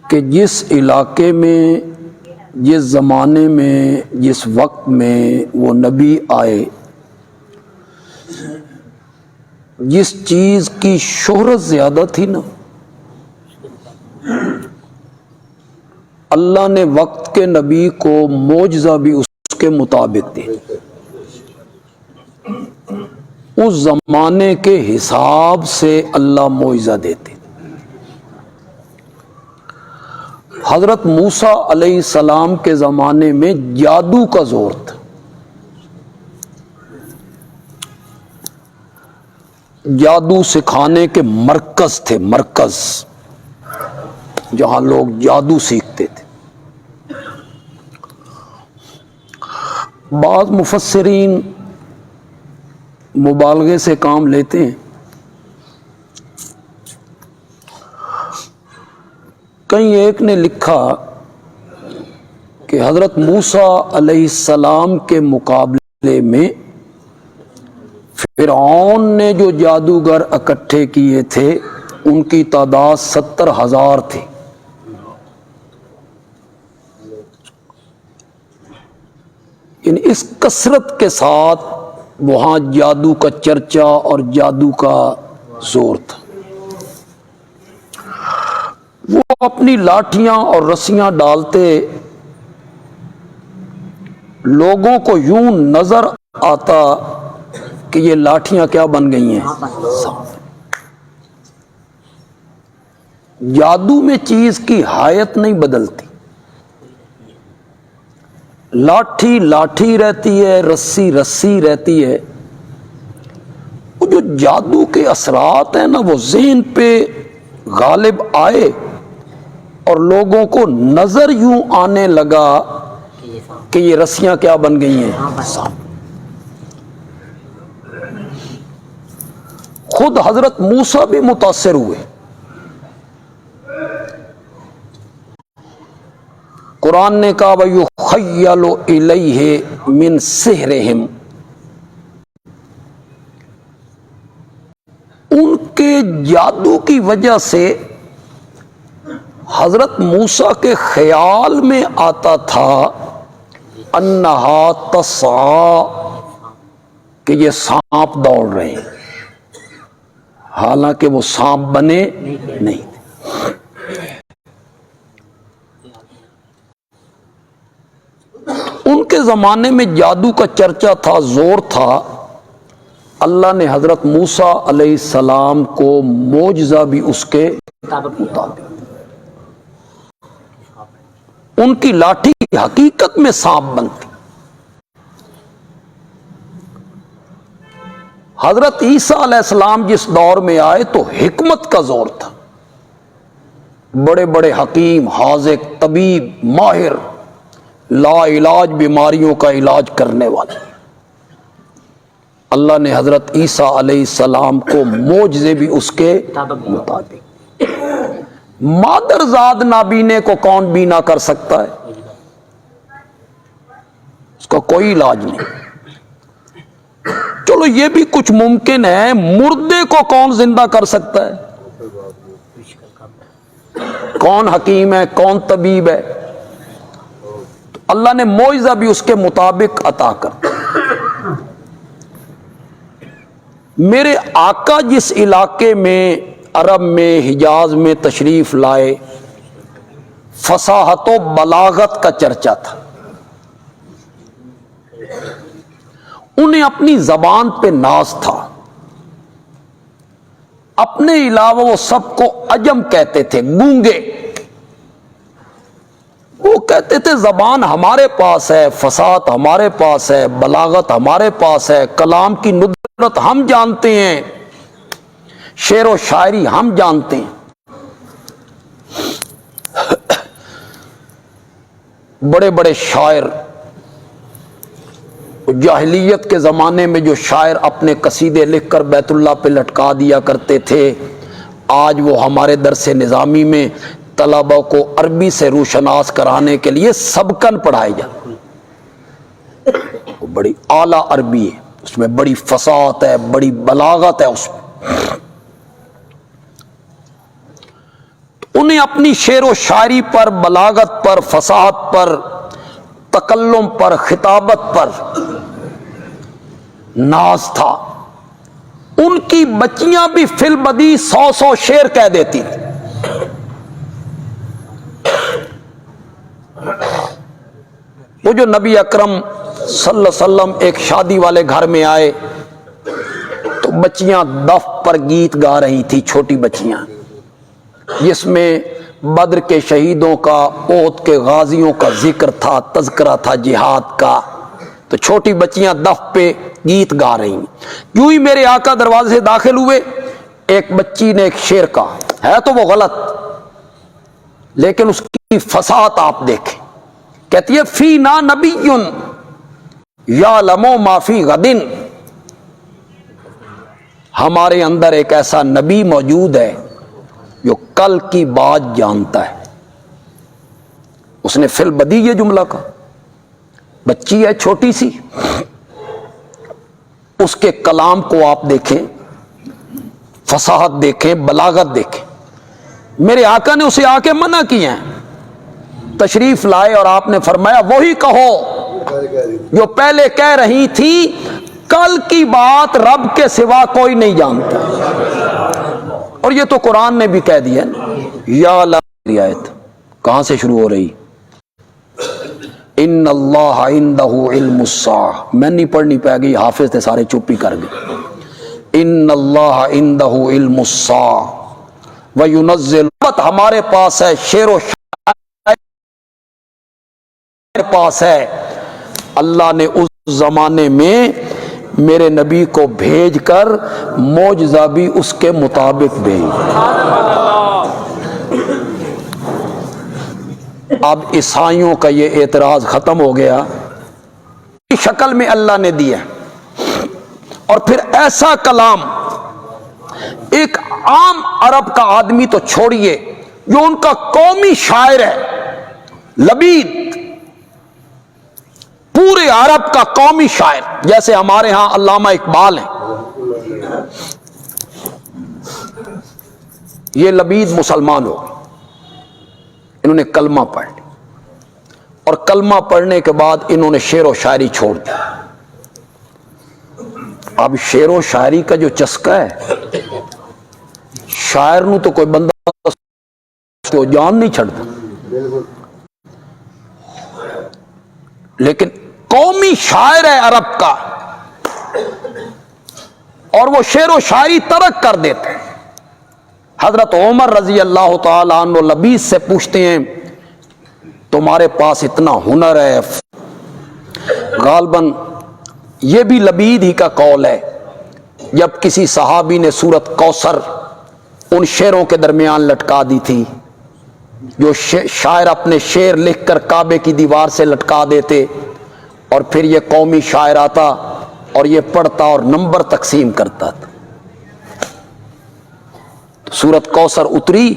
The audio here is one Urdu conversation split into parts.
کہ جس علاقے میں، جس زمانے میں، جس وقت میں وہ نبی آئے، جس چیز کی شہرت زیادہ تھی نا، اللہ نے وقت کے نبی کو معجزہ بھی اس کے مطابق دی، اس زمانے کے حساب سے اللہ معجزہ دیتے۔ حضرت موسیٰ علیہ السلام کے زمانے میں جادو کا زور تھا، جادو سکھانے کے مرکز تھے، مرکز جہاں لوگ جادو سیکھتے تھے۔ بعض مفسرین مبالغے سے کام لیتے ہیں، کہیں ایک نے لکھا کہ حضرت موسیٰ علیہ السلام کے مقابلے میں فرعون نے جو جادوگر اکٹھے کیے تھے ان کی تعداد 70,000 تھی۔ یعنی اس کثرت کے ساتھ وہاں جادو کا چرچا اور جادو کا زور تھا۔ وہ اپنی لاٹھیاں اور رسیاں ڈالتے، لوگوں کو یوں نظر آتا کہ یہ لاٹھیاں کیا بن گئی ہیں، جادو میں چیز کی حیت نہیں بدلتی، لاٹھی لاٹھی رہتی ہے، رسی رسی رہتی ہے۔ وہ جو جادو کے اثرات ہیں نا، وہ ذہن پہ غالب آئے اور لوگوں کو نظر یوں آنے لگا کہ یہ رسیاں کیا بن گئی ہیں، سانپ۔ خود حضرت موسیٰ بھی متاثر ہوئے۔ قرآن نے کہا وَيُخَيَّلُ إِلَيْهِ مِن سِحْرِهِمْ، ان کے جادو کی وجہ سے حضرت موسیٰ کے خیال میں آتا تھا انہا تسعی، کہ یہ سانپ دوڑ رہے ہیں، حالانکہ وہ سانپ بنے نہیں تھے۔ ان کے زمانے میں جادو کا چرچا تھا، زور تھا۔ اللہ نے حضرت موسیٰ علیہ السلام کو معجزہ بھی اس کے مطابق، ان کی لاٹھی حقیقت میں سانپ بنتی۔ حضرت عیسیٰ علیہ السلام جس دور میں آئے تو حکمت کا زور تھا، بڑے بڑے حکیم، حاذق، طبیب، ماہر، لا علاج بیماریوں کا علاج کرنے والے۔ اللہ نے حضرت عیسیٰ علیہ السلام کو معجزے بھی اس کے مطابق۔ مادر زاد نابینے کو کون بینا کر سکتا ہے؟ اس کا کوئی علاج نہیں۔ چلو یہ بھی کچھ ممکن ہے، مردے کو کون زندہ کر سکتا ہے؟ کون حکیم ہے، کون طبیب ہے؟ تو اللہ نے معجزہ بھی اس کے مطابق عطا کر۔ میرے آقا جس علاقے میں، عرب میں، حجاز میں تشریف لائے، فصاحت و بلاغت کا چرچا تھا۔ انہیں اپنی زبان پہ ناز تھا، اپنے علاوہ وہ سب کو عجم کہتے تھے، گونگے۔ وہ کہتے تھے زبان ہمارے پاس ہے، فصاحت ہمارے پاس ہے، بلاغت ہمارے پاس ہے، کلام کی ندرت ہم جانتے ہیں، شعر و شاعری ہم جانتے ہیں۔ بڑے بڑے شاعر، جاہلیت کے زمانے میں جو شاعر اپنے قصیدے لکھ کر بیت اللہ پہ لٹکا دیا کرتے تھے، آج وہ ہمارے درس نظامی میں طلبہ کو عربی سے روشناس کرانے کے لیے سبکن پڑھائے جاتے ہیں۔ وہ بڑی اعلیٰ عربی ہے، اس میں بڑی فصاحت ہے، بڑی بلاغت ہے اس میں۔ انہیں اپنی شعر و شاعری پر، بلاغت پر، فصاحت پر، تکلم پر، خطابت پر ناز تھا۔ ان کی بچیاں بھی فی البدی 100 شعر کہہ دیتی تھی۔ وہ جو نبی اکرم صلی اللہ علیہ وسلم ایک شادی والے گھر میں آئے تو بچیاں دف پر گیت گا رہی تھی، چھوٹی بچیاں، جس میں بدر کے شہیدوں کا، احد کے غازیوں کا ذکر تھا، تذکرہ تھا جہاد کا۔ تو چھوٹی بچیاں دف پہ گیت گا رہی ہیں۔ یوں ہی میرے آقا دروازے سے داخل ہوئے، ایک بچی نے ایک شعر کہا، ہے تو وہ غلط لیکن اس کی فصاحت آپ دیکھیں۔ کہتی ہے فینا نبی یعلم ما فی غد، ہمارے اندر ایک ایسا نبی موجود ہے جو کل کی بات جانتا ہے۔ اس نے فی البدی یہ جملہ کہا، بچی ہے چھوٹی سی، اس کے کلام کو آپ دیکھیں، فصاحت دیکھیں، بلاغت دیکھیں۔ میرے آقا نے اسے آ کے منع کیا ہے، تشریف لائے اور آپ نے فرمایا وہی کہو جو پہلے کہہ رہی تھی، کل کی بات رب کے سوا کوئی نہیں جانتا۔ اور یہ تو قرآن نے بھی کہہ دیا یا آیت کہاں سے شروع ہو رہی؟ ان اللہ عندہ علم الساعہ، میں نہیں پڑھنی پائے گی، حافظ تھے سارے چپ ہی کر گئے۔ ان اللہ عندہ علم الساعہ وینزل، ہمارے پاس ہے شعر و شاعری، ہمارے پاس ہے۔ اللہ نے اس زمانے میں میرے نبی کو بھیج کر معجزہ بھی اس کے مطابق بھیج۔ اب عیسائیوں کا یہ اعتراض ختم ہو گیا، شکل میں اللہ نے دیا، اور پھر ایسا کلام ایک عام عرب کا آدمی تو چھوڑیے، جو ان کا قومی شاعر ہے لبید، پورے عرب کا قومی شاعر، جیسے ہمارے ہاں علامہ اقبال ہیں، یہ لبید مسلمان ہو گئے، انہوں نے کلمہ پڑھ لی، اور کلمہ پڑھنے کے بعد انہوں نے شعر و شاعری چھوڑ دی۔ اب شعر و شاعری کا جو چسکا ہے، شاعر نو تو کوئی بندہ تو جان نہیں چھڑتا، لیکن قومی شاعر ہے عرب کا، اور وہ شعر و شاعری ترک کر دیتے ہیں۔ حضرت عمر رضی اللہ تعالی عنہ لبید سے پوچھتے ہیں تمہارے پاس اتنا ہنر ہے، غالباً یہ بھی لبید ہی کا قول ہے، جب کسی صحابی نے سورت کوثر ان شعروں کے درمیان لٹکا دی تھی، جو شاعر اپنے شعر لکھ کر کعبے کی دیوار سے لٹکا دیتے، اور پھر یہ قومی شاعر آتا اور یہ پڑھتا اور نمبر تقسیم کرتا تھا۔ سورت کوثر اتری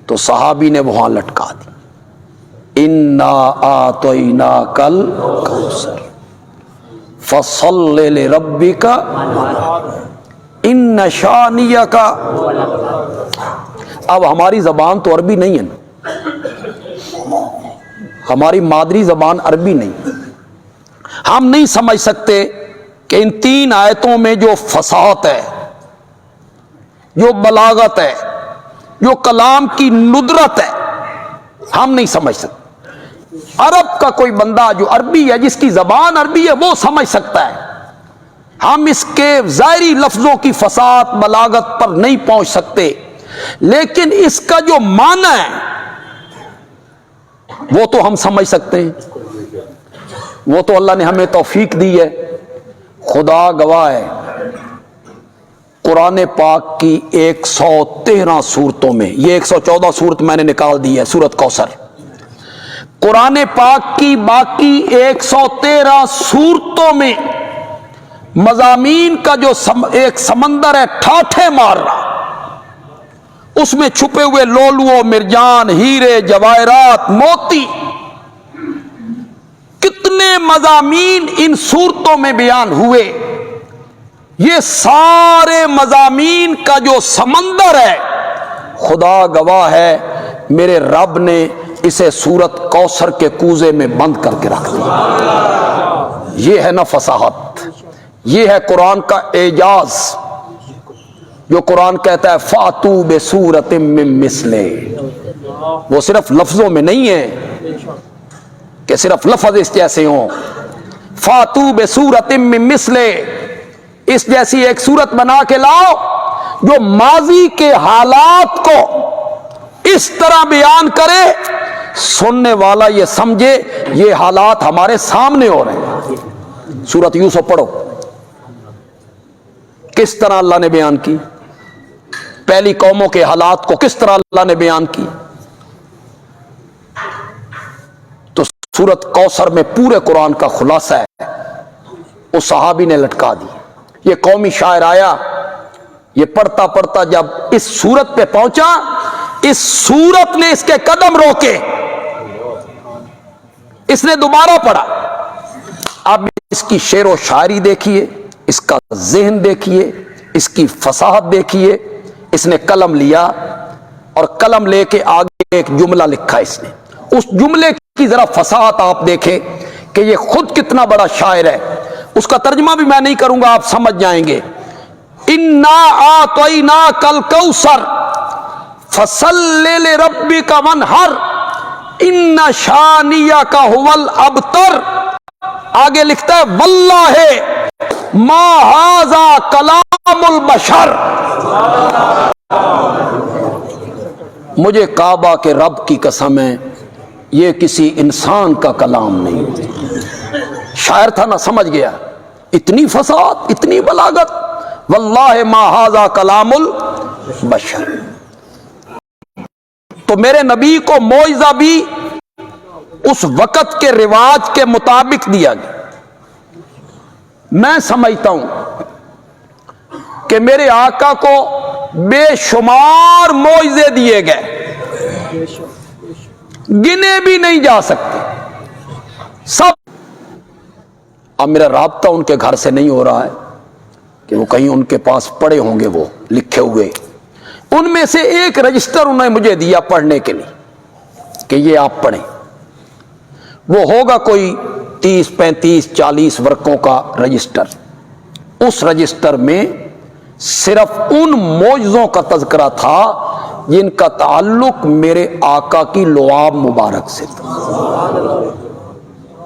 تو صحابی نے وہاں لٹکا دی، انا اعطیناک الکوثر فصل لربک ان شانیک۔ اب ہماری زبان تو عربی نہیں ہے نا، ہماری مادری زبان عربی نہیں، ہم نہیں سمجھ سکتے کہ ان 3 آیتوں میں جو فصاحت ہے، جو بلاغت ہے، جو کلام کی ندرت ہے، ہم نہیں سمجھ سکتے۔ عرب کا کوئی بندہ جو عربی ہے، جس کی زبان عربی ہے، وہ سمجھ سکتا ہے۔ ہم اس کے ظاہری لفظوں کی فصاحت بلاغت پر نہیں پہنچ سکتے، لیکن اس کا جو معنی ہے وہ تو ہم سمجھ سکتے ہیں، وہ تو اللہ نے ہمیں توفیق دی ہے۔ خدا گواہ ہے، قرآن پاک کی 113 سورتوں میں، یہ 114 سورت میں نے نکال دی ہے سورت کوثر، قرآن پاک کی باقی 113 سورتوں میں مضامین کا جو ایک سمندر ہے ٹھاٹھے مار رہا، اس میں چھپے ہوئے لولو، مرجان، ہیرے، جواہرات، موتی، کتنے مضامین ان صورتوں میں بیان ہوئے۔ یہ سارے مضامین کا جو سمندر ہے، خدا گواہ ہے میرے رب نے اسے سورت کوثر کے کوزے میں بند کر کے رکھ دیا۔ یہ ہے نا فصاحت، یہ ہے قرآن کا اعجاز، جو قرآن کہتا ہے فاتو بسورۃ من مثلہ۔ وہ صرف لفظوں میں نہیں ہے کہ صرف لفظ اس جیسے ہوں، فاتو بسورۃ من مثلہ، اس جیسی ایک صورت بنا کے لاؤ جو ماضی کے حالات کو اس طرح بیان کرے سننے والا یہ سمجھے یہ حالات ہمارے سامنے ہو رہے ہیں۔ سورۃ یوسف پڑھو، کس طرح اللہ نے بیان کی، پہلی قوموں کے حالات کو کس طرح اللہ نے بیان کی۔ تو سورۃ کوثر میں پورے قرآن کا خلاصہ ہے، اس صحابی نے لٹکا دی۔ یہ قومی شاعر آیا، یہ پڑھتا پڑھتا جب اس سورت پہ پہنچا، اس سورت نے اس کے قدم روکے، اس نے دوبارہ پڑھا۔ اب اس کی شعر و شاعری دیکھیے، اس کا ذہن دیکھیے، اس کی فصاحت دیکھیے۔ اس نے قلم لیا اور قلم لے کے آگے ایک جملہ لکھا اس نے، اس جملے کی ذرا فصاحت آپ دیکھیں کہ یہ خود کتنا بڑا شاعر ہے۔ اس کا ترجمہ بھی میں نہیں کروں گا، آپ سمجھ جائیں گے۔ انا اعطیناک الکوثر فصل لربک وانحر ان شانیک هو الابتر۔ آگے لکھتا ہے واللہ ما ھذا کلام البشر، مجھے کعبہ کے رب کی قسم ہے یہ کسی انسان کا کلام نہیں۔ شاعر تھا نا، سمجھ گیا، اتنی فصاحت، اتنی بلاغت، واللہ ما ھذا کلام البشر۔ تو میرے نبی کو معجزہ بھی اس وقت کے رواج کے مطابق دیا گیا۔ میں سمجھتا ہوں کہ میرے آقا کو بے شمار معجزے دیے گئے، گنے بھی نہیں جا سکتے سب۔ اب میرا رابطہ ان کے گھر سے نہیں ہو رہا ہے کہ وہ کہیں ان کے پاس پڑے ہوں گے وہ لکھے ہوئے، ان میں سے ایک رجسٹر انہوں نے مجھے دیا پڑھنے کے لیے کہ یہ آپ پڑھیں۔ وہ ہوگا کوئی 30 35 40 ورقوں کا رجسٹر۔ اس رجسٹر میں صرف ان معجزوں کا تذکرہ تھا جن کا تعلق میرے آقا کی لعاب مبارک سے تھا۔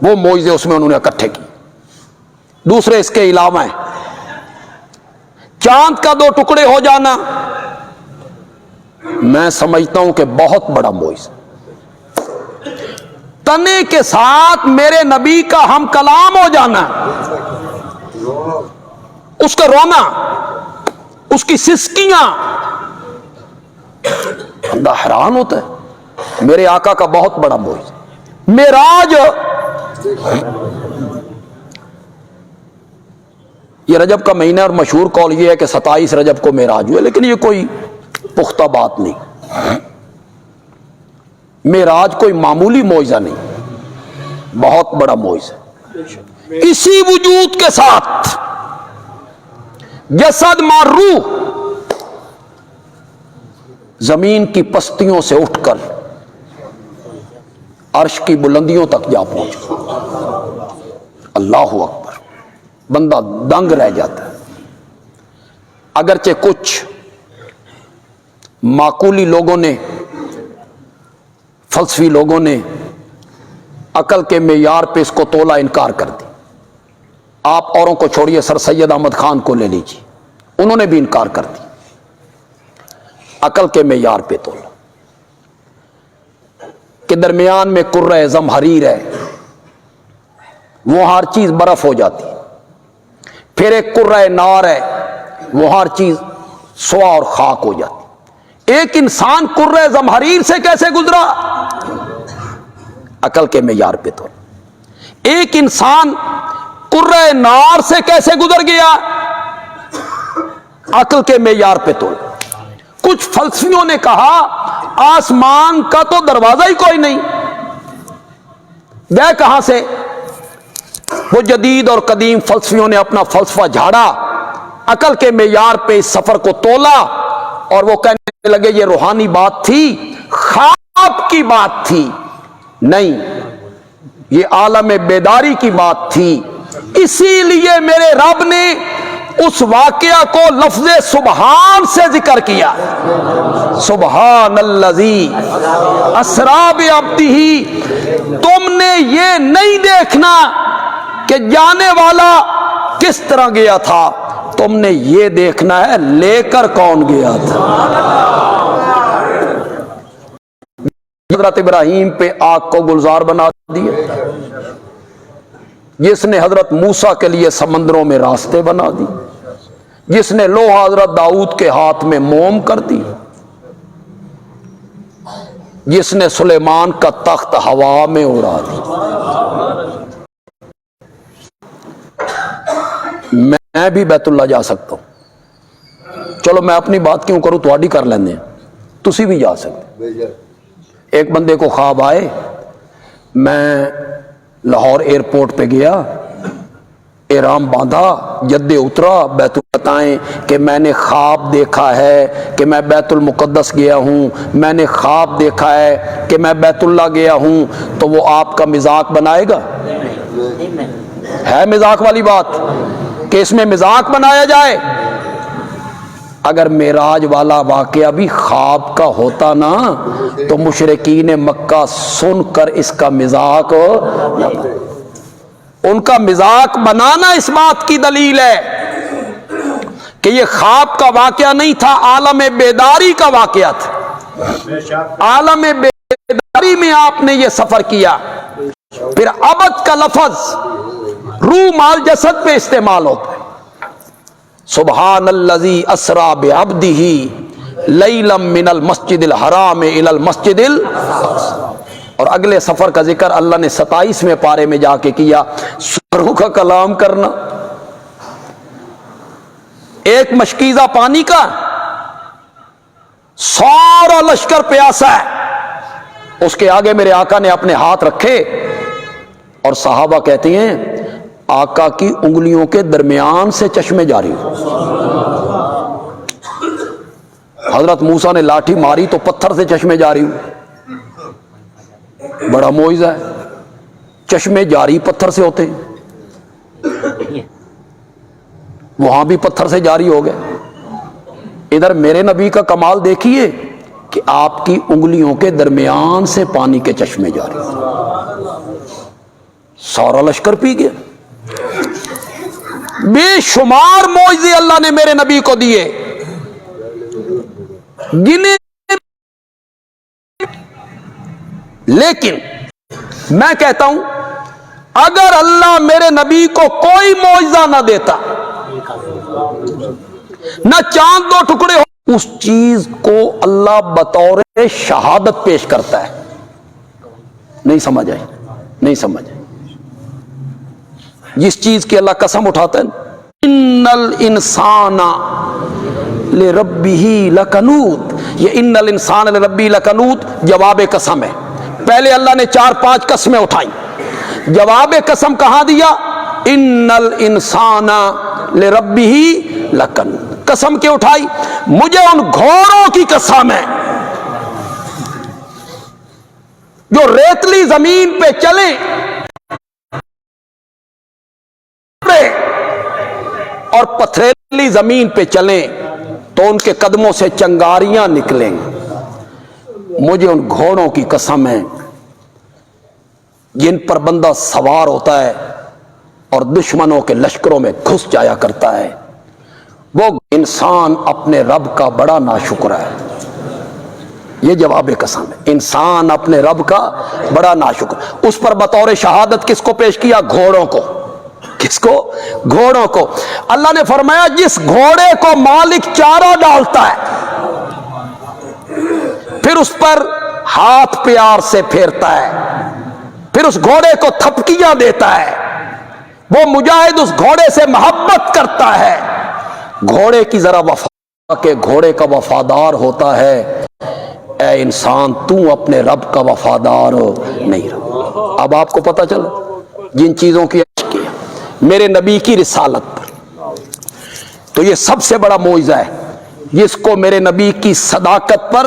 وہ معجزے اس میں انہوں نے اکٹھے کی۔ دوسرے اس کے علاوہ ہیں، چاند کا 2 ٹکڑے ہو جانا میں سمجھتا ہوں کہ بہت بڑا معجزہ۔ تنے کے ساتھ میرے نبی کا ہم کلام ہو جانا، اس کا رونا، اس کی سسکیاں، بندہ حیران ہوتا ہے۔ میرے آقا کا بہت بڑا معجزہ معراج۔ یہ رجب کا مہینہ اور مشہور قول یہ ہے کہ 27 رجب کو معراج ہوئے، لیکن یہ کوئی پختہ بات نہیں۔ معراج کوئی معمولی معجزہ نہیں، بہت بڑا معجزہ۔ اسی وجود کے ساتھ جسد مار روح زمین کی پستیوں سے اٹھ کر عرش کی بلندیوں تک جا پہنچا۔ اللہ اکبر، بندہ دنگ رہ جاتا ہے۔ اگرچہ کچھ معقولی لوگوں نے، فلسفی لوگوں نے عقل کے معیار پہ اس کو تولا انکار کر دی۔ آپ اوروں کو چھوڑیے، سر سید احمد خان کو لے لیجیے، انہوں نے بھی انکار کر دی۔ عقل کے معیار پہ تولا کہ درمیان میں کرۂ زمہریر ہے، وہ ہر چیز برف ہو جاتی، پھر ایک کرۂ نار ہے، وہ ہر چیز سوا اور خاک ہو جاتی۔ ایک انسان کرۂ زمہریر سے کیسے گزرا؟ عقل کے معیار پہ تو۔ ایک انسان کرۂ نار سے کیسے گزر گیا؟ عقل کے معیار پہ تو۔ کچھ فلسفیوں نے کہا آسمان کا تو دروازہ ہی کوئی نہیں، گئے کہاں سے؟ وہ جدید اور قدیم فلسفیوں نے اپنا فلسفہ جھاڑا، عقل کے معیار پہ اس سفر کو تولا، اور وہ کہنے لگے یہ روحانی بات تھی، خاک کی بات تھی، نہیں، یہ عالم بیداری کی بات تھی۔ اسی لیے میرے رب نے اس واقعہ کو لفظ سبحان سے ذکر کیا، سبحان الذی اسریٰ بعبدہ۔ تم نے یہ نہیں دیکھنا کہ جانے والا کس طرح گیا تھا، تم نے یہ دیکھنا ہے لے کر کون گیا تھا۔ حضرت ابراہیم پہ آگ کو گلزار بنا دیا، جس نے حضرت موسیٰ کے لیے سمندروں میں راستے بنا دی، جس نے لوہا حضرت داؤد کے ہاتھ میں موم کر دی، جس نے سلیمان کا تخت ہوا میں اڑا دی۔ میں بھی بیت اللہ جا سکتا ہوں، چلو میں اپنی بات کیوں کروں، تواڈی کر لیندے ہیں، تسی بھی جا سکتے۔ ایک بندے کو خواب آئے، میں لاہور ایئرپورٹ پہ گیا، احرام باندھا، جدے اترا، بیت بتائیں کہ میں نے خواب دیکھا ہے کہ میں بیت المقدس گیا ہوں، میں نے خواب دیکھا ہے کہ میں بیت اللہ گیا ہوں، تو وہ آپ کا مذاق بنائے گا؟ ہے مذاق والی بات کہ اس میں مذاق بنایا جائے؟ اگر معراج والا واقعہ بھی خواب کا ہوتا نا تو مشرکین مکہ سن کر اس کا مذاق، ان کا مذاق بنانا اس بات کی دلیل ہے کہ یہ خواب کا واقعہ نہیں تھا، عالم بیداری کا واقعہ تھا۔ عالم بیداری میں آپ نے یہ سفر کیا۔ پھر عبد کا لفظ روح مال جسد پہ استعمال ہوتا ہے، سبحان الذی اسریٰ بعبدہ لیلا من المسجد الحرام الی المسجد الاقصی۔ اور اگلے سفر کا ذکر اللہ نے 27ویں پارے میں جا کے کیا، سوروں کا کلام کرنا۔ ایک مشکیزہ پانی کا، سارا لشکر پیاسا ہے، اس کے آگے میرے آقا نے اپنے ہاتھ رکھے اور صحابہ کہتے ہیں آقا کی انگلیوں کے درمیان سے چشمے جاری ہو۔ حضرت موسیٰ نے لاٹھی ماری تو پتھر سے چشمے جاری ہوئے، بڑا معجزہ ہے، چشمے جاری پتھر سے ہوتے ہیں، وہاں بھی پتھر سے جاری ہو گئے۔ ادھر میرے نبی کا کمال دیکھیے کہ آپ کی انگلیوں کے درمیان سے پانی کے چشمے جاری، سارا لشکر پی گیا۔ بے شمار معجزے اللہ نے میرے نبی کو دیے، گنے، لیکن میں کہتا ہوں اگر اللہ میرے نبی کو کوئی معجزہ نہ دیتا، نہ چاند دو ٹکڑے ہو، اس چیز کو اللہ بطور شہادت پیش کرتا ہے۔ نہیں سمجھ آئی؟ نہیں سمجھ آئی؟ جس چیز کی اللہ قسم اٹھاتا ہے، ان الانسان لربہ لکنود، یہ ان الانسان لربہ لکنود جواب قسم ہے۔ پہلے اللہ نے 4-5 قسمیں اٹھائیں، جواب قسم کہاں دیا؟ ان الانسان لربہ لکنود۔ قسم کیوں اٹھائی؟ مجھے ان گھوڑوں کی قسم ہے جو ریتلی زمین پہ چلیں اور پتھریلی زمین پہ چلیں تو ان کے قدموں سے چنگاریاں نکلیں۔ مجھے ان گھوڑوں کی قسم ہے جن پر بندہ سوار ہوتا ہے اور دشمنوں کے لشکروں میں گھس جایا کرتا ہے۔ وہ انسان اپنے رب کا بڑا ناشکر ہے، یہ جواب قسم ہے، انسان اپنے رب کا بڑا ناشکر۔ اس پر بطور شہادت کس کو پیش کیا؟ گھوڑوں کو۔ کس کو؟ گھوڑوں کو۔ اللہ نے فرمایا جس گھوڑے کو مالک چارہ ڈالتا ہے پھر اس پر ہاتھ پیار سے پھیرتا ہے، پھر اس گھوڑے کو تھپکیاں دیتا ہے، وہ مجاہد اس گھوڑے سے محبت کرتا ہے، گھوڑے کی ذرا وفا کہ گھوڑے کا وفادار ہوتا ہے، اے انسان تو اپنے رب کا وفادار نہیں رہا۔ اب آپ کو پتہ چلا جن چیزوں کی میرے نبی کی رسالت پر، تو یہ سب سے بڑا معجزہ ہے جس کو میرے نبی کی صداقت پر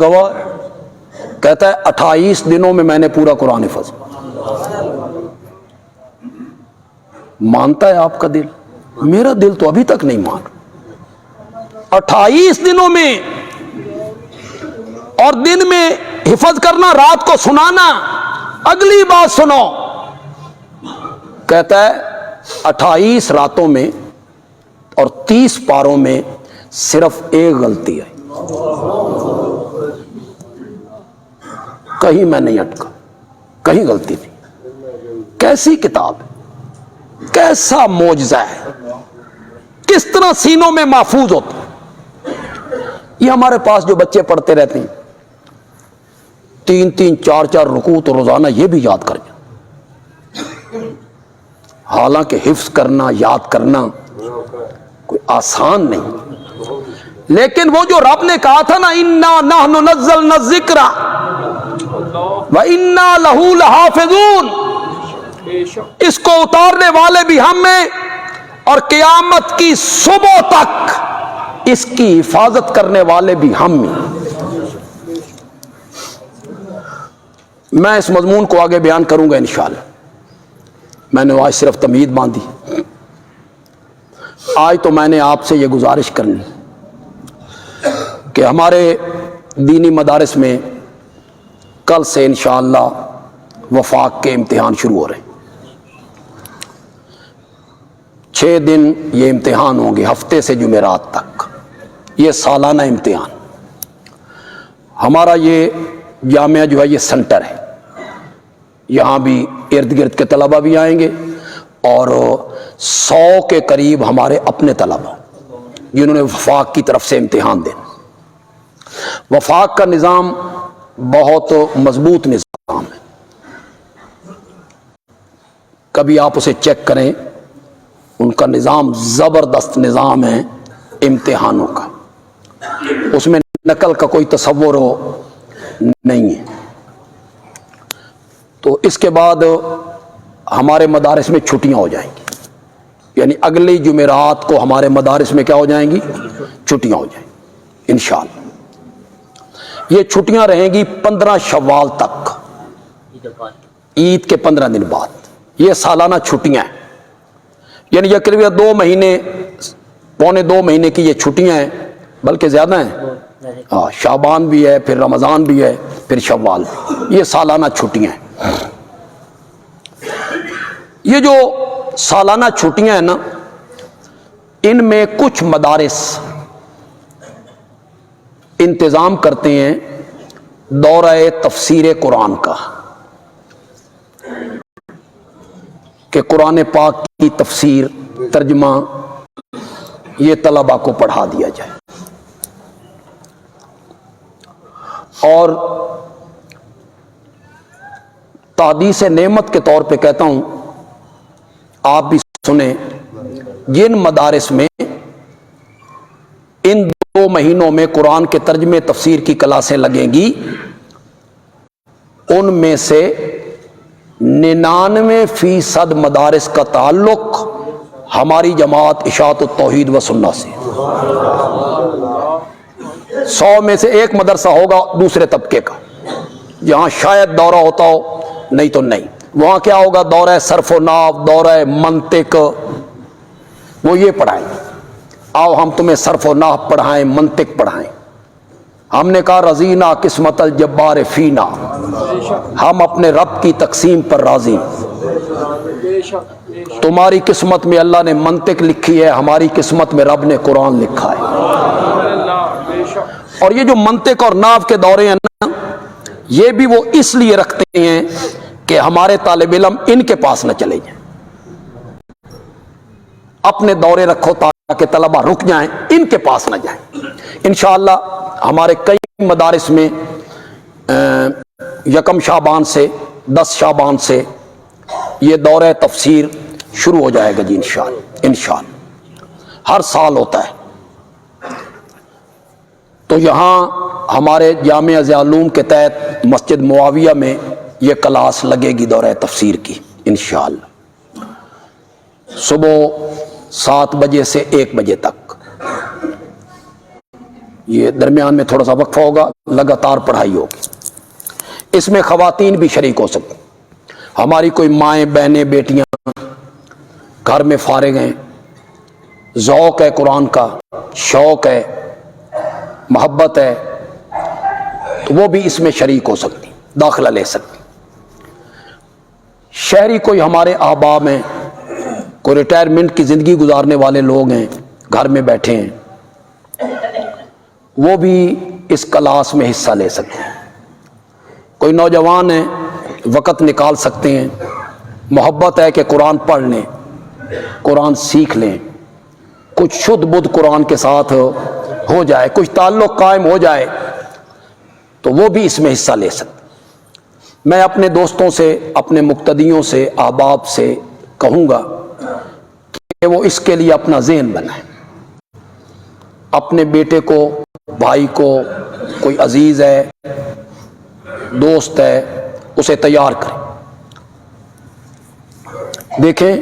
گواہ ہے، کہتا ہے 28 دنوں میں نے پورا قرآن حفظ۔ مانتا ہے آپ کا دل؟ میرا دل تو ابھی تک نہیں مان۔ 28 دنوں میں، اور دن میں حفظ کرنا، رات کو سنانا۔ اگلی بات سنو، کہتا ہے 28 راتوں میں اور 30 پاروں میں صرف ایک غلطی ہے، کہیں میں نہیں اٹکا، کہیں غلطی نہیں۔ کیسی کتاب ہے، کیسا معجزہ ہے، کس طرح سینوں میں محفوظ ہوتا۔ یہ ہمارے پاس جو بچے پڑھتے رہتے ہیں 3-3 4-4 رکوع تو روزانہ، یہ بھی یاد کر جائیں۔ حالانکہ حفظ کرنا، یاد کرنا کوئی آسان نہیں، لیکن وہ جو رب نے کہا تھا نا، اِنَّا نَحْنُ نَزَّلْنَا الذِّکْرَ وَإِنَّا لَهُ لَحَافِظُونَ، اس کو اتارنے والے بھی ہم ہیں، اور قیامت کی صبح تک اس کی حفاظت کرنے والے بھی ہم ہیں۔ میں اس مضمون کو آگے بیان کروں گا انشاءاللہ، میں نے آج صرف تمہید باندھی۔ آج تو میں نے آپ سے یہ گزارش کرنی کہ ہمارے دینی مدارس میں کل سے انشاءاللہ وفاق کے امتحان شروع ہو رہے ہیں۔ 6 دن یہ امتحان ہوں گے، ہفتے سے جمعرات تک، یہ سالانہ امتحان۔ ہمارا یہ جامعہ جو ہے یہ سنٹر ہے، یہاں بھی ارد گرد کے طلبہ بھی آئیں گے، اور 100 کے قریب ہمارے اپنے طلبہ جنہوں نے وفاق کی طرف سے امتحان دینا۔ وفاق کا نظام بہت مضبوط نظام ہے، کبھی آپ اسے چیک کریں، ان کا نظام زبردست نظام ہے امتحانوں کا، اس میں نقل کا کوئی تصور نہیں ہے۔ تو اس کے بعد ہمارے مدارس میں چھٹیاں ہو جائیں گی، یعنی اگلی جمعرات کو ہمارے مدارس میں کیا ہو جائیں گی؟ چھٹیاں ہو جائیں گی انشاءاللہ۔ یہ چھٹیاں رہیں گی 15 شوال تک، عید کے 15 دن بعد۔ یہ سالانہ چھٹیاں ہیں، یعنی یہ قریب 2 مہینے، پونے 2 مہینے کی یہ چھٹیاں ہیں، بلکہ زیادہ ہیں۔ شعبان بھی ہے، پھر رمضان بھی ہے، پھر شوال بھی۔ یہ سالانہ چھٹیاں ہیں۔ یہ جو سالانہ چھٹیاں ہیں نا، ان میں کچھ مدارس انتظام کرتے ہیں دورہ تفسیر قرآن کا، کہ قرآن پاک کی تفسیر، ترجمہ، یہ طلباء کو پڑھا دیا جائے۔ اور تحدیث نعمت کے طور پہ کہتا ہوں، آپ بھی سنیں، جن مدارس میں ان 2 مہینوں میں قرآن کے ترجمے تفسیر کی کلاسیں لگیں گی، ان میں سے 99% مدارس کا تعلق ہماری جماعت اشاعت التوحید و سنہ سے۔ 100 میں سے 1 مدرسہ ہوگا دوسرے طبقے کا، جہاں شاید دورہ ہوتا ہو، نہیں تو نہیں۔ وہاں کیا ہوگا؟ دورہ صرف و نحو، دورہ منطق، وہ یہ پڑھائیں۔ آؤ ہم تمہیں صرف و نحو پڑھائیں، منطق پڑھائیں۔ ہم نے کہا رضینا قسمت الجبار فینا، ہم اپنے رب کی تقسیم پر راضی۔ تمہاری قسمت میں اللہ نے منطق لکھی ہے، ہماری قسمت میں رب نے قرآن لکھا ہے۔ اور یہ جو منطق اور نحو کے دورے ہیں نا، یہ بھی وہ اس لیے رکھتے ہیں کہ ہمارے طالب علم ان کے پاس نہ چلے جائیں، اپنے دورے رکھو تاکہ طلبہ رک جائیں، ان کے پاس نہ جائیں۔ انشاءاللہ ہمارے کئی مدارس میں 1 شعبان سے 10 شعبان سے یہ دورہ تفسیر شروع ہو جائے گا جی انشاءاللہ۔ ہر سال ہوتا ہے۔ تو یہاں ہمارے جامعہ ضیاء العلوم کے تحت مسجد معاویہ میں یہ کلاس لگے گی دورہ تفسیر کی انشاءاللہ، صبح 7 بجے سے 1 بجے تک۔ یہ درمیان میں تھوڑا سا وقفہ ہوگا, لگاتار پڑھائی ہوگی. اس میں خواتین بھی شریک ہو سکتی. ہماری کوئی مائیں بہنیں بیٹیاں گھر میں فارغ ہیں, ذوق ہے قرآن کا, شوق ہے, محبت ہے, تو وہ بھی اس میں شریک ہو سکتی, داخلہ لے سکتی. شہری کوئی ہمارے احباب ہیں, کوئی ریٹائرمنٹ کی زندگی گزارنے والے لوگ ہیں, گھر میں بیٹھے ہیں, وہ بھی اس کلاس میں حصہ لے سکتے ہیں. کوئی نوجوان ہیں, وقت نکال سکتے ہیں, محبت ہے کہ قرآن پڑھ لیں, قرآن سیکھ لیں, کچھ شدھ بدھ قرآن کے ساتھ ہو جائے, کچھ تعلق قائم ہو جائے, تو وہ بھی اس میں حصہ لے سکتے. میں اپنے دوستوں سے, اپنے مقتدیوں سے, احباب سے کہوں گا کہ وہ اس کے لیے اپنا ذہن بنائیں. اپنے بیٹے کو, بھائی کو, کوئی عزیز ہے, دوست ہے, اسے تیار کریں. دیکھیں,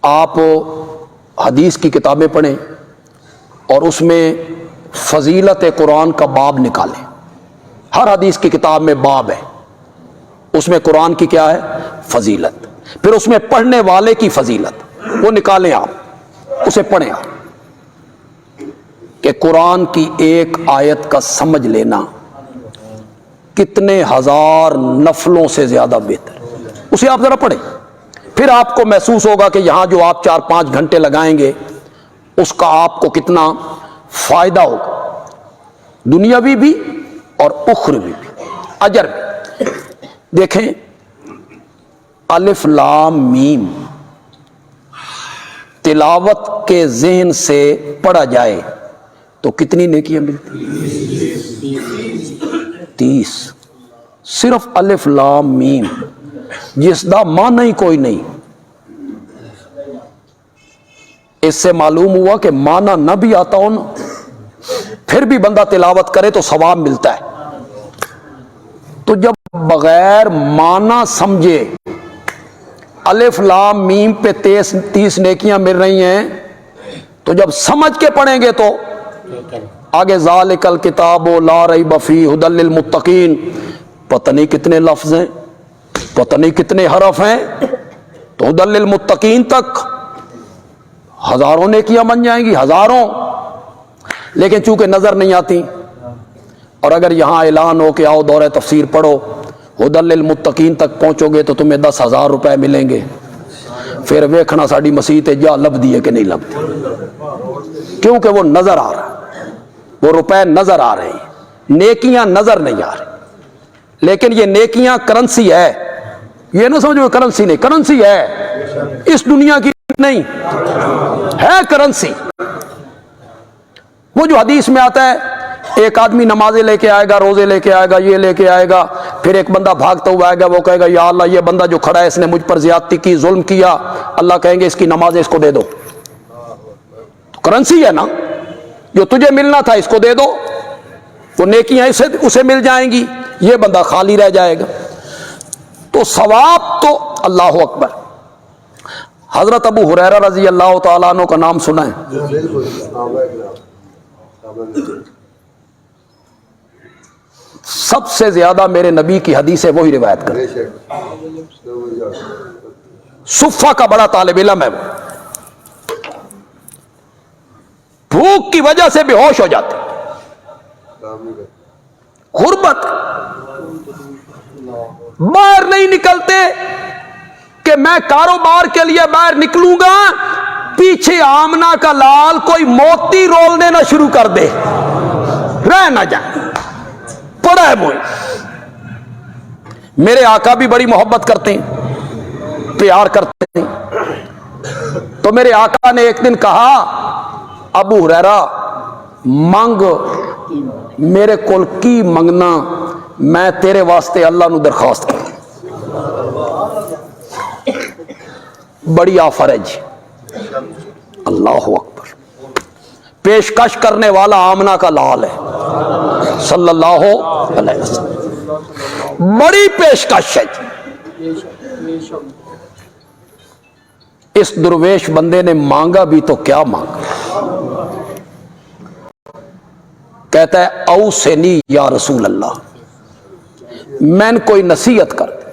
آپ حدیث کی کتابیں پڑھیں اور اس میں فضیلت قرآن کا باب نکالیں. ہر حدیث کی کتاب میں باب ہے, اس میں قرآن کی کیا ہے, فضیلت. پھر اس میں پڑھنے والے کی فضیلت, وہ نکالیں آپ, اسے پڑھیں آپ, کہ قرآن کی ایک آیت کا سمجھ لینا کتنے ہزار نفلوں سے زیادہ بہتر. اسے آپ ذرا پڑھیں, پھر آپ کو محسوس ہوگا کہ یہاں جو آپ 4-5 گھنٹے لگائیں گے اس کا آپ کو کتنا فائدہ ہوگا, دنیاوی بھی اور اخروی بھی, اجر بھی. دیکھیں, الف لام میم تلاوت کے ذہن سے پڑھا جائے تو کتنی نیکیاں ملتی؟ 30. صرف الف لام میم جس دا معنی ہی کوئی نہیں. اس سے معلوم ہوا کہ معنی نہ بھی آتا ہو نا, پھر بھی بندہ تلاوت کرے تو ثواب ملتا ہے. تو جب بغیر معنی سمجھے الف لام میم پہ 30 نیکیاں مل رہی ہیں, تو جب سمجھ کے پڑھیں گے تو آگے ذالک الکتاب لا ریب فیہ ھدی للمتقین, پتہ نہیں کتنے لفظ ہیں, پتہ نہیں کتنے حرف ہیں, تو ھدی للمتقین تک ہزاروں نیکیاں بن جائیں گی, ہزاروں. لیکن چونکہ نظر نہیں آتی, اور اگر یہاں اعلان ہو کہ آؤ دورہ تفسیر پڑھو, ھدی للمتقین تک پہنچو گے تو تمہیں 10,000 روپے ملیں گے, پھر ویکھنا ساڑی مسیح تے جا لب دی ہے کہ نہیں لب دی, کیونکہ وہ نظر آ رہا, وہ روپے نظر آ رہے ہیں, نیکیاں نظر نہیں آ رہی. لیکن یہ نیکیاں کرنسی ہے, یہ نہ سمجھو کرنسی نہیں, کرنسی ہے, اس دنیا کی نہیں ہے کرنسی. وہ جو حدیث میں آتا ہے, ایک آدمی نمازیں لے کے آئے گا, روزے لے کے آئے گا, یہ لے کے آئے گا, پھر ایک بندہ بھاگتا ہوا آئے گا, وہ کہے گا یا اللہ یہ بندہ جو کھڑا ہے اس نے مجھ پر زیادتی کی, ظلم کیا. اللہ کہیں گے اس کی نمازیں اس کو دے دو. تو کرنسی ہے نا, جو تجھے ملنا تھا اس کو دے دو, وہ نیکیاں اسے مل جائیں گی, یہ بندہ خالی رہ جائے گا. تو ثواب تو اللہ اکبر. حضرت ابو ہریرہ رضی اللہ تعالیٰ عنہ کا نام سنا ہے؟ سب سے زیادہ میرے نبی کی حدیث ہے وہی روایت کرے. صفہ کا بڑا طالب علم ہے, وہ بھوک کی وجہ سے بے ہوش ہو جاتے, غربت, باہر نہیں نکلتے کہ میں کاروبار کے لیے باہر نکلوں گا, پیچھے آمنہ کا لال کوئی موتی رولنے نہ شروع کر دے, رہ نہ جائے. پڑا ہے مجھے, میرے آقا بھی بڑی محبت کرتے ہیں, پیار کرتے ہیں. تو میرے آقا نے ایک دن کہا, ابو ہریرہ مانگ, میرے کول کی منگنا, میں تیرے واسطے اللہ نو درخواست کروں. بڑی آفر ہے جی, اللہ اکبر. پیشکش کرنے والا آمنہ کا لال ہے صلی اللہ علیہ وسلم, بڑی پیشکش ہے جی. اس درویش بندے نے مانگا بھی تو کیا مانگا, کہتا ہے اوصنی یا رسول اللہ، میں نے کوئی نصیحت کر دے۔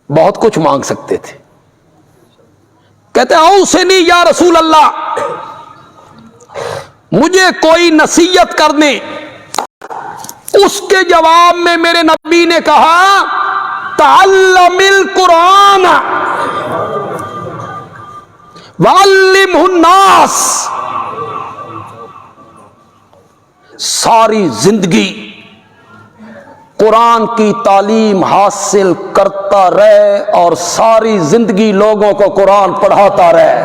بہت کچھ مانگ سکتے تھے، کہتے ہیں اوصنی یا رسول اللہ، مجھے کوئی نصیحت کر دیں۔ اس کے جواب میں میرے نبی نے کہا تعلم القرآن وعلمہ الناس۔ ساری زندگی قرآن کی تعلیم حاصل کرتا رہے اور ساری زندگی لوگوں کو قرآن پڑھاتا رہے۔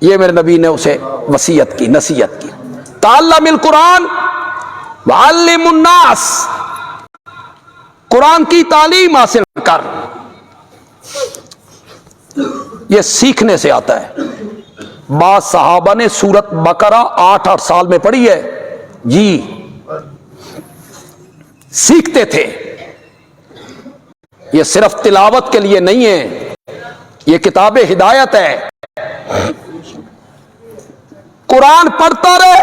یہ میرے نبی نے اسے وصیت کی، نصیحت کی۔ تعلم القرآن وعلم الناس، قرآن کی تعلیم حاصل کر۔ یہ سیکھنے سے آتا ہے۔ بعض صحابہ نے سورت بقرہ 8 سال میں پڑھی ہے، جی سیکھتے تھے۔ یہ صرف تلاوت کے لیے نہیں ہے، یہ کتاب ہدایت ہے۔ قرآن پڑھتا رہے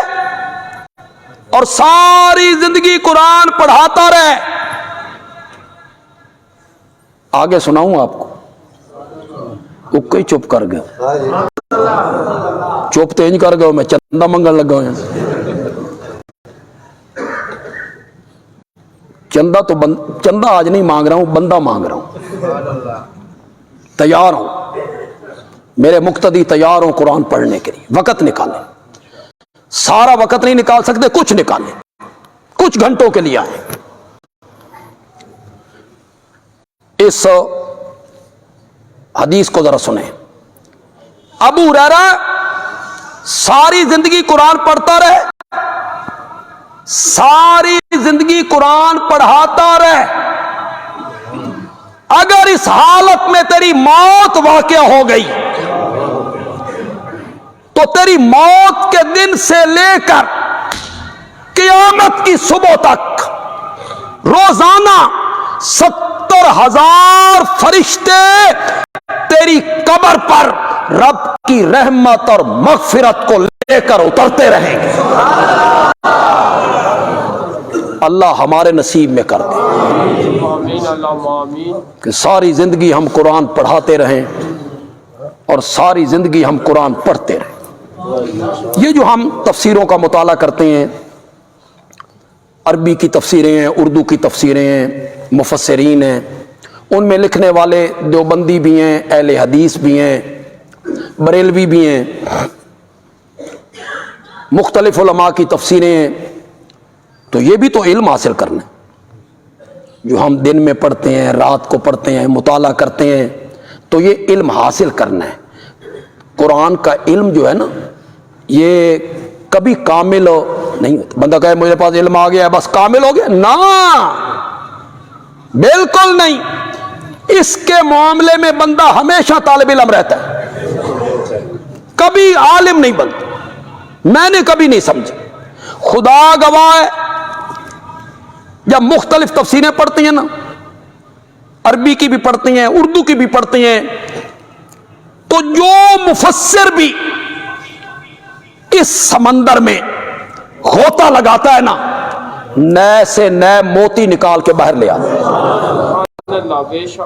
اور ساری زندگی قرآن پڑھاتا رہے۔ آگے سناؤں آپ کو؟ وہ کوئی چپ کر گیا، چپ تینج کر گیا، میں چندہ منگل لگا ہوں۔ چندہ تو چندہ آج نہیں مانگ رہا ہوں، بندہ مانگ رہا ہوں۔ تیار ہوں، میرے مقتدی تیار ہوں قرآن پڑھنے کے لیے۔ وقت نکالیں، سارا وقت نہیں نکال سکتے، کچھ نکالیں، کچھ گھنٹوں کے لیے آئیں۔ اس حدیث کو ذرا سنیں۔ ابو ہریرہ ساری زندگی قرآن پڑھتا رہے، ساری زندگی قرآن پڑھاتا رہے۔ اگر اس حالت میں تیری موت واقع ہو گئی تو تیری موت کے دن سے لے کر قیامت کی صبح تک روزانہ 70,000 فرشتے تیری قبر پر رب کی رحمت اور مغفرت کو لے کر اترتے رہیں گے۔ اللہ ہمارے نصیب میں کر دے کہ ساری زندگی ہم قرآن پڑھاتے رہیں اور ساری زندگی ہم قرآن پڑھتے رہیں۔ یہ جو ہم تفسیروں کا مطالعہ کرتے ہیں، عربی کی تفسیریں ہیں، اردو کی تفسیریں ہیں، مفسرین ہیں، ان میں لکھنے والے دیوبندی بھی ہیں، اہل حدیث بھی ہیں، بریلوی بھی ہیں، مختلف علماء کی تفسیریں ہیں۔ تو یہ بھی تو علم حاصل کرنا ہے، جو ہم دن میں پڑھتے ہیں، رات کو پڑھتے ہیں، مطالعہ کرتے ہیں، تو یہ علم حاصل کرنا ہے۔ قرآن کا علم جو ہے نا، یہ کبھی کامل نہیں ہوتا۔ بندہ کہے میرے پاس علم آ گیا ہے بس کامل ہو گیا، نہ، بالکل نہیں۔ اس کے معاملے میں بندہ ہمیشہ طالب علم رہتا ہے، کبھی عالم نہیں بنتا۔ میں نے کبھی نہیں سمجھا، خدا گواہ ہے، جب مختلف تفسیریں پڑھتی ہیں نا، عربی کی بھی پڑھتی ہیں، اردو کی بھی پڑھتی ہیں، تو جو مفسر بھی اس سمندر میں غوطہ لگاتا ہے نا، نئے سے نئے موتی نکال کے باہر لے آتا ہے۔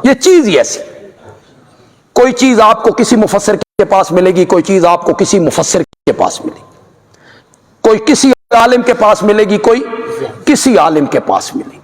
یہ چیز ہی ایسی، کوئی چیز آپ کو کسی مفسر کے پاس ملے گی، کوئی چیز آپ کو کسی مفسر کے پاس ملے گی، کوئی کسی عالم کے پاس ملے گی، کوئی کسی عالم کے پاس ملے گی۔